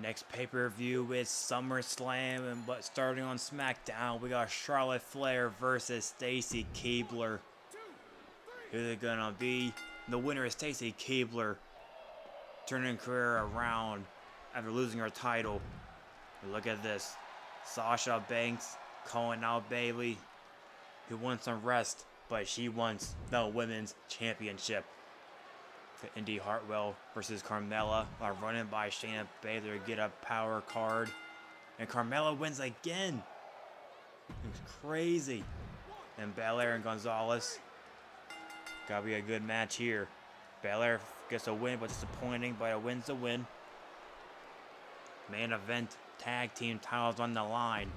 Next pay-per-view is SummerSlam, but starting on Smackdown, we got Charlotte Flair versus Stacy Keibler. Who's it gonna be? The winner is Stacy Keibler, turning her career around after losing her title. Look at this. Sasha Banks calling out Bayley, who wants some rest, but she wants the Women's Championship. Indy Hartwell versus Carmella are running by Shayna Baszler to get a power card. And Carmella wins again. It's crazy. And Belair and Gonzalez. Gotta be a good match here. Belair gets a win, but disappointing, but it wins the win. Main event tag team titles on the line.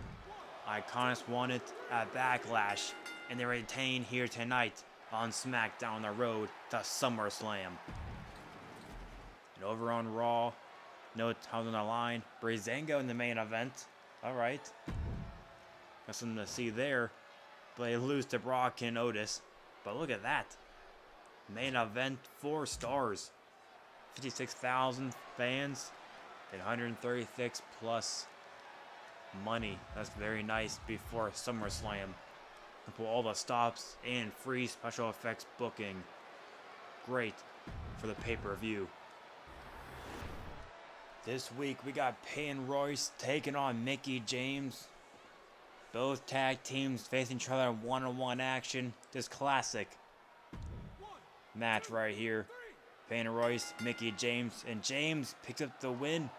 Iconics won it at Backlash, and they retain here tonight on SmackDown the road to SummerSlam. And over on Raw, no titles on the line. Breezango in the main event. Alright. Got something to see there. But they lose to Brock and Otis. But look at that. Main event, 4 stars. 56,000 fans. And 136 plus money. That's very nice before SummerSlam. And put all the stops and free special effects booking. Great for the pay-per-view. This week we got Peyton Royce taking on Mickie James. Both tag teams facing each other in one-on-one action. This classic match right here. Peyton Royce, Mickie James, and James picks up the win.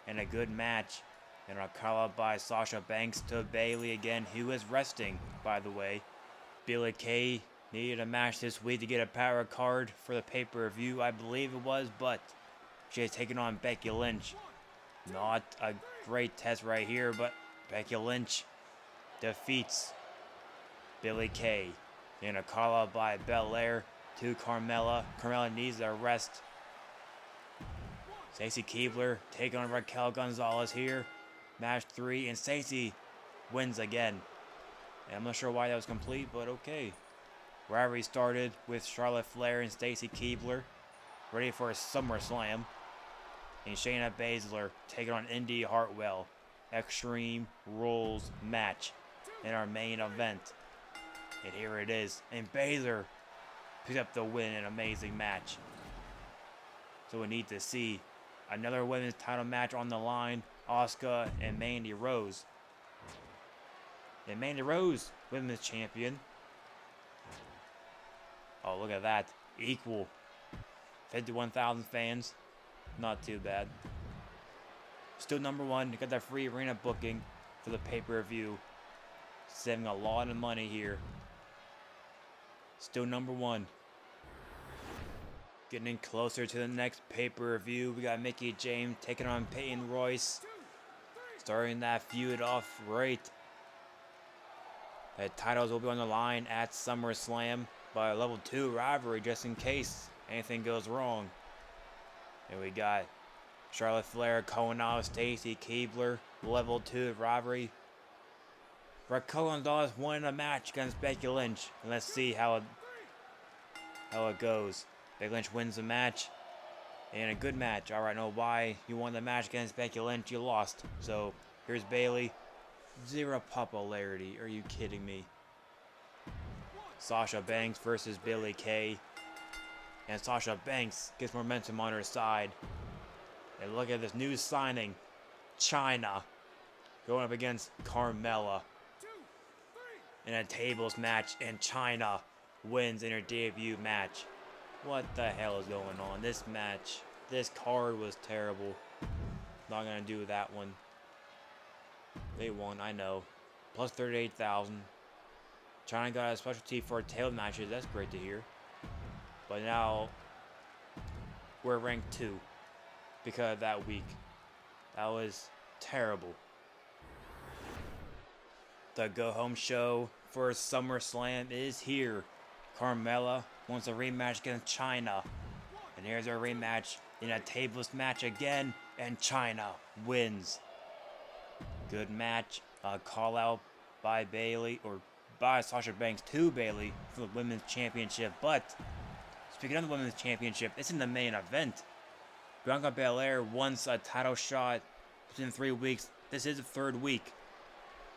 And a good match. And a call out by Sasha Banks to Bayley again, who is resting, by the way. Billie Kay needed a match this week to get a power card for the pay-per-view, I believe it was, but she has taken on Becky Lynch. Not a great test right here, but Becky Lynch defeats Billie Kay. And a call out by Belair to Carmella. Carmella needs a rest. Stacy Keibler taking on Raquel Gonzalez here. Match 3, and Stacy wins again. And I'm not sure why that was complete, but okay. Rivalry started with Charlotte Flair and Stacy Keibler, ready for a SummerSlam. And Shayna Baszler taking on Indy Hartwell. Extreme Rules match in our main event. And here it is. And Baszler picks up the win in an amazing match. So we need to see another women's title match on the line. Asuka and Mandy Rose. And Mandy Rose, women's champion. Oh, look at that. Equal. 51,000 fans. Not too bad. Still number 1. You got that free arena booking for the pay-per-view. Saving a lot of money here. Still number 1. Getting closer to the next pay-per-view. We got Mickie James taking on Peyton Royce. Starting that feud off right. The titles will be on the line at SummerSlam by a level 2 rivalry just in case anything goes wrong. And we got Charlotte Flair calling out Stacy Keibler, level 2 rivalry. Raquel Gonzalez won a match against Becky Lynch. And let's see how it goes. Becky Lynch wins the match. And a good match. Alright, know why you won the match against Becky Lynch. You lost. So, here's Bayley. 0 popularity. Are you kidding me? Sasha Banks versus Billie Kay. And Sasha Banks gets momentum on her side. And look at this new signing. Chyna. Going up against Carmella. In a tables match. And Chyna wins in her debut match. What the hell is going on? This match, this card was terrible. Not gonna do that one. They won, I know. Plus 38,000. Chyna got a specialty for table matches. That's great to hear. But now we're ranked 2 because of that week. That was terrible. The go-home show for SummerSlam is here. Carmella wants a rematch against Chyna. And here's our rematch in a tables match again. And Chyna wins. Good match. A call out by Bayley, or by Sasha Banks to Bayley for the Women's Championship. But speaking of the Women's Championship, it's in the main event. Bianca Belair wants a title shot It's been 3 weeks. This is the 3rd week.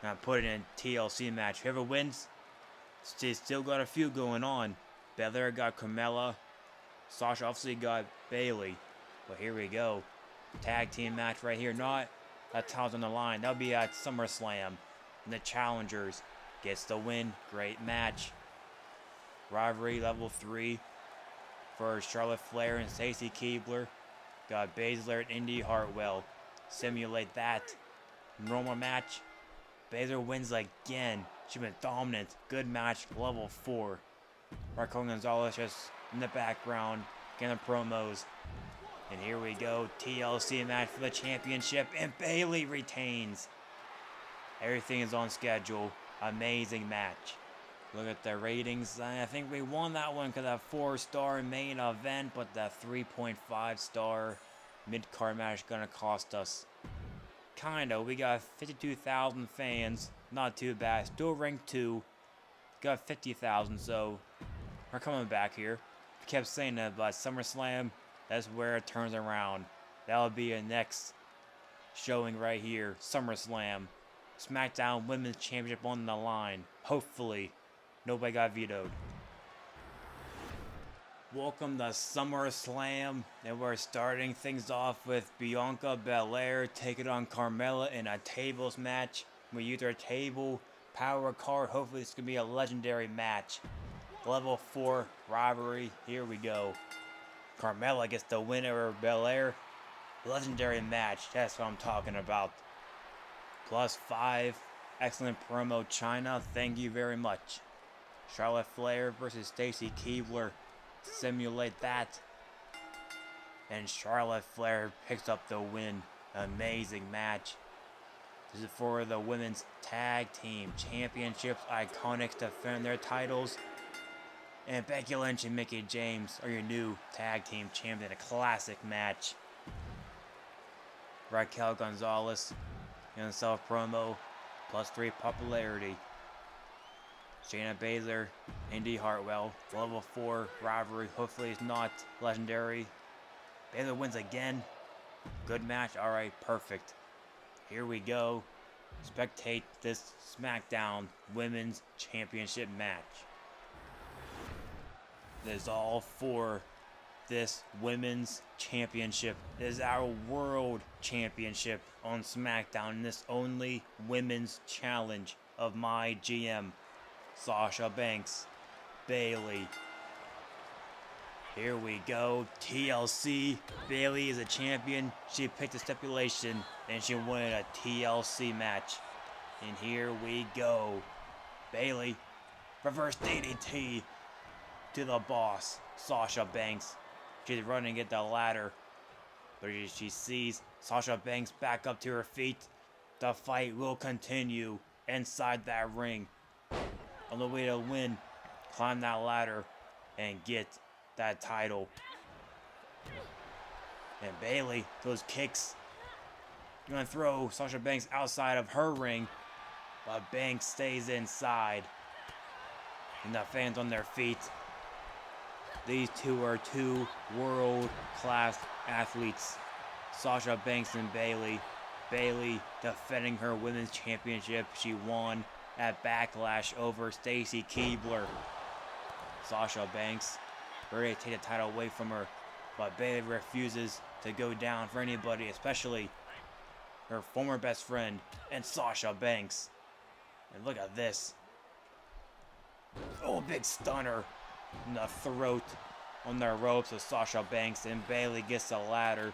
And I put it in a TLC match. Whoever wins, she's still got a few going on. Belair got Carmella. Sasha obviously got Bayley. But here we go. Tag team match right here. Not a title's on the line. That'll be at SummerSlam. And the challengers gets the win. Great match. Rivalry level 3 for Charlotte Flair and Stacy Keibler. Got Baszler and Indy Hartwell. Simulate that. Normal match. Baszler wins again. She's been dominant. Good match. Level 4. Raquel Gonzalez just in the background. Getting the promos. And here we go. TLC match for the championship. And Bayley retains. Everything is on schedule. Amazing match. Look at the ratings. I think we won that one because that 4-star main event, but that 3.5-star mid-card match is gonna cost us. Kinda. We got 52,000 fans. Not too bad. Still ranked 2. Got 50,000, so we're coming back here. I kept saying that, but SummerSlam, that's where it turns around. That'll be a next showing right here. SummerSlam. Smackdown Women's Championship on the line. Hopefully. Nobody got vetoed. Welcome to SummerSlam. And we're starting things off with Bianca Belair taking on Carmella in a tables match. We use our table power card. Hopefully this can be a legendary match. Level 4 rivalry. Here we go. Carmella gets the win over Belair. Legendary match. That's what I'm talking about. +5. Excellent promo, China. Thank you very much. Charlotte Flair versus Stacy Keibler. Simulate that. And Charlotte Flair picks up the win. Amazing match. This is for the Women's Tag Team Championships. Iconics defend their titles. And Becky Lynch and Mickie James are your new Tag Team Champions. A classic match. Raquel Gonzalez in the self-promo. +3 popularity. Shayna Baszler, Indy Hartwell, level 4 rivalry. Hopefully it's not legendary. Baszler wins again. Good match. Alright, perfect. Here we go. Spectate this SmackDown Women's Championship match. This is all for this Women's Championship. This is our World Championship on SmackDown. This only Women's Challenge of MyGM. Sasha Banks, Bayley. Here we go. TLC. Bayley is a champion. She picked a stipulation and she won a TLC match. And here we go. Bayley. Reverse DDT to the boss, Sasha Banks. She's running at the ladder. But she sees Sasha Banks back up to her feet. The fight will continue inside that ring. On the way to win, climb that ladder and get that title. And Bayley, those kicks. You're gonna throw Sasha Banks outside of her ring, but Banks stays inside. And the fans on their feet. These two are 2 world-class athletes. Sasha Banks and Bayley. Bayley defending her women's championship. She won at Backlash over Stacy Keibler. Sasha Banks ready to take the title away from her, but Bayley refuses to go down for anybody, especially her former best friend and Sasha Banks. And look at this. Oh, big stunner in the throat on the ropes of Sasha Banks, and Bayley gets the ladder.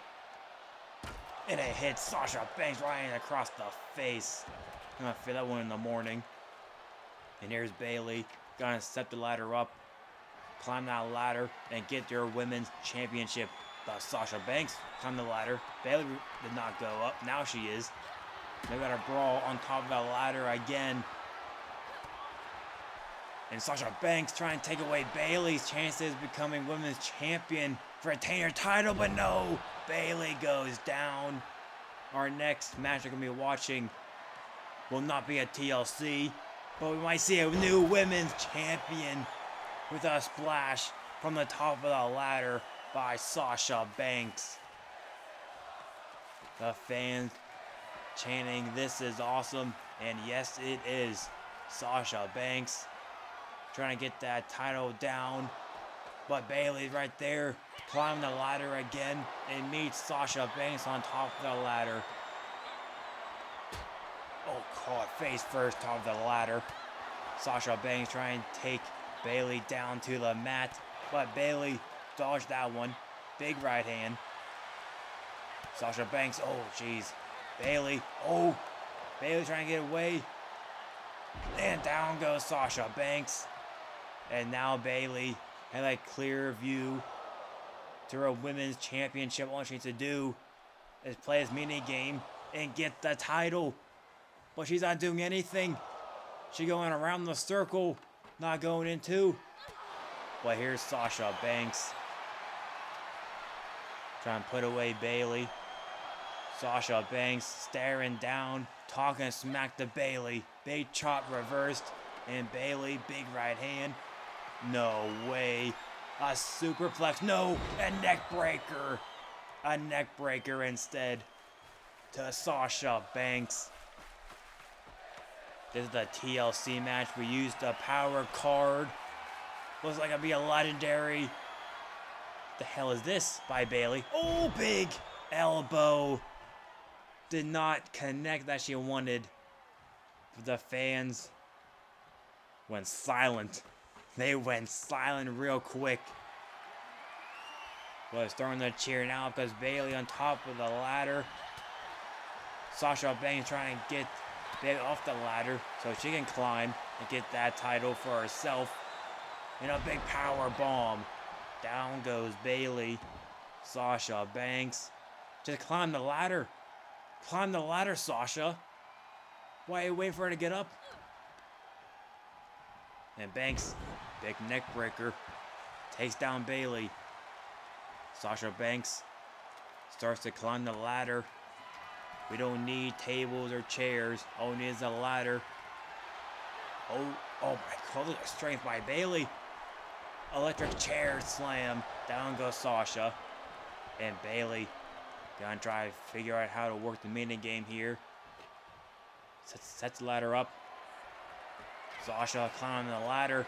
And it hits Sasha Banks right across the face. I'm gonna feel that one in the morning. And here's Bayley. Gonna step the ladder up, climb that ladder, and get your women's championship. But Sasha Banks climbed the ladder. Bayley did not go up. Now she is. They got a brawl on top of the ladder again. And Sasha Banks trying to take away Bayley's chances of becoming women's champion for retaining her title, but no! Bayley goes down. Our next match we're going to be watching will not be a TLC, but we might see a new women's champion with a splash from the top of the ladder by Sasha Banks. The fans chanting, "This is awesome." And yes, it is. Sasha Banks trying to get that title down. But Bayley's right there, climbing the ladder again, and meets Sasha Banks on top of the ladder. Oh, caught face first, top of the ladder. Sasha Banks trying to take Bayley down to the mat, but Bayley dodged that one. Big right hand. Sasha Banks, oh jeez. Bayley, oh, Bayley trying to get away. And down goes Sasha Banks. And now Bayley had a clear view to her women's championship. All she needs to do is play this mini game and get the title. But she's not doing anything. She's going around the circle, not going into. But here's Sasha Banks trying to put away Bayley. Sasha Banks staring down, talking smack to Bayley. Big chop reversed, and Bayley, big right hand. No way. A superplex. No, a neck breaker. A neck breaker instead to Sasha Banks. This is the TLC match. We used the power card. Looks like it'll be a legendary. What the hell is this by Bayley? Oh, big elbow. Did not connect that she wanted. The fans went silent. They went silent real quick. Well, it's starting to cheer now because Bayley on top of the ladder. Sasha Banks trying to get Bayley off the ladder so she can climb and get that title for herself. And a big power bomb. Down goes Bayley. Sasha Banks. Just climb the ladder. Climb the ladder, Sasha. Why are you waiting for her to get up? And Banks, big neck breaker, takes down Bayley. Sasha Banks starts to climb the ladder. We don't need tables or chairs. All we need is a ladder. Oh my God, look at strength by Bayley. Electric chair slam. Down goes Sasha. And Bayley gonna try to figure out how to work the mini game here. Sets the ladder up. Sasha climbing the ladder,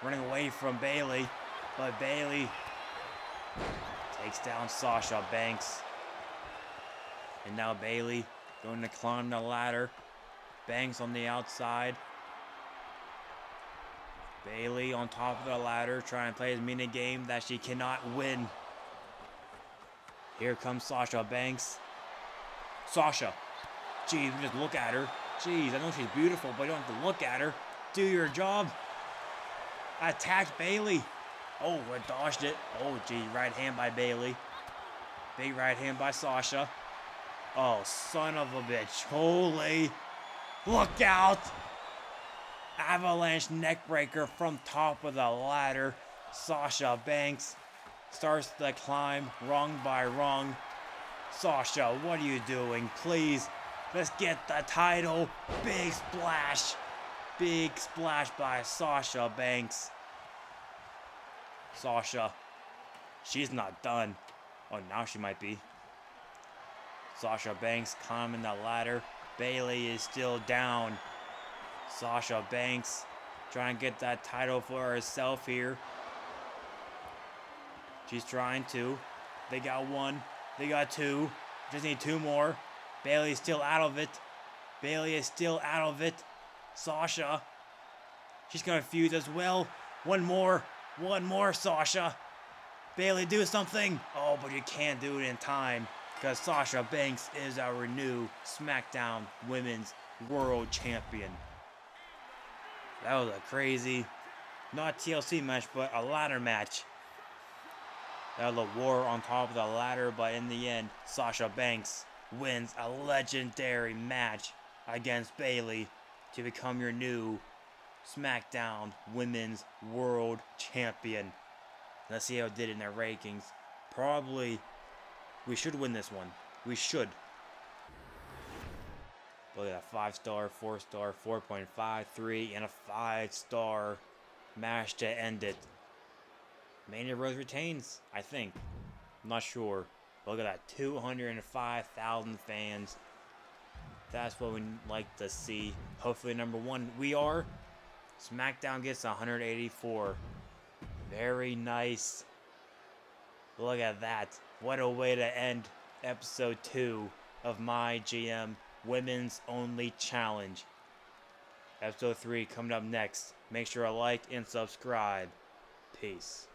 running away from Bayley, but Bayley takes down Sasha Banks. And now Bayley going to climb the ladder. Banks on the outside. Bayley on top of the ladder, trying to play his mini game that she cannot win. Here comes Sasha Banks. Sasha. Jeez, we just look at her. Jeez, I know she's beautiful, but you don't have to look at her. Do your job. Attack Bayley. Oh, I dodged it. Oh, gee, right hand by Bayley. Big right hand by Sasha. Oh, son of a bitch. Holy. Look out. Avalanche neckbreaker from top of the ladder. Sasha Banks starts the climb rung by rung. Sasha, what are you doing? Please, let's get the title. Big splash. Big splash by Sasha Banks. Sasha, she's not done. Oh, now she might be. Sasha Banks climbing the ladder. Bayley is still down. Sasha Banks trying to get that title for herself here. She's trying to. They got one. They got two. Just need two more. Bayley's still out of it. Bayley is still out of it. Sasha. She's confused as well. One more. One more, Sasha. Bayley, do something. Oh, but you can't do it in time because Sasha Banks is our new SmackDown Women's World Champion. That was a crazy, not TLC match, but a ladder match. That was a war on top of the ladder, but in the end, Sasha Banks wins a legendary match against Bayley to become your new SmackDown Women's World Champion. Let's see how it did in their rankings. Probably, we should win this one. We should. Look at that 5-star, 4-star, 4.5, 3, and a 5-star match to end it. Mania Rose retains, I think. I'm not sure. Look at that, 205,000 fans. That's what we like to see. Hopefully, number one, we are. Smackdown gets 184. Very nice. Look at that. What a way to end episode 2 of MyGM Women's Only Challenge. Episode 3 coming up next. Make sure to like and subscribe. Peace.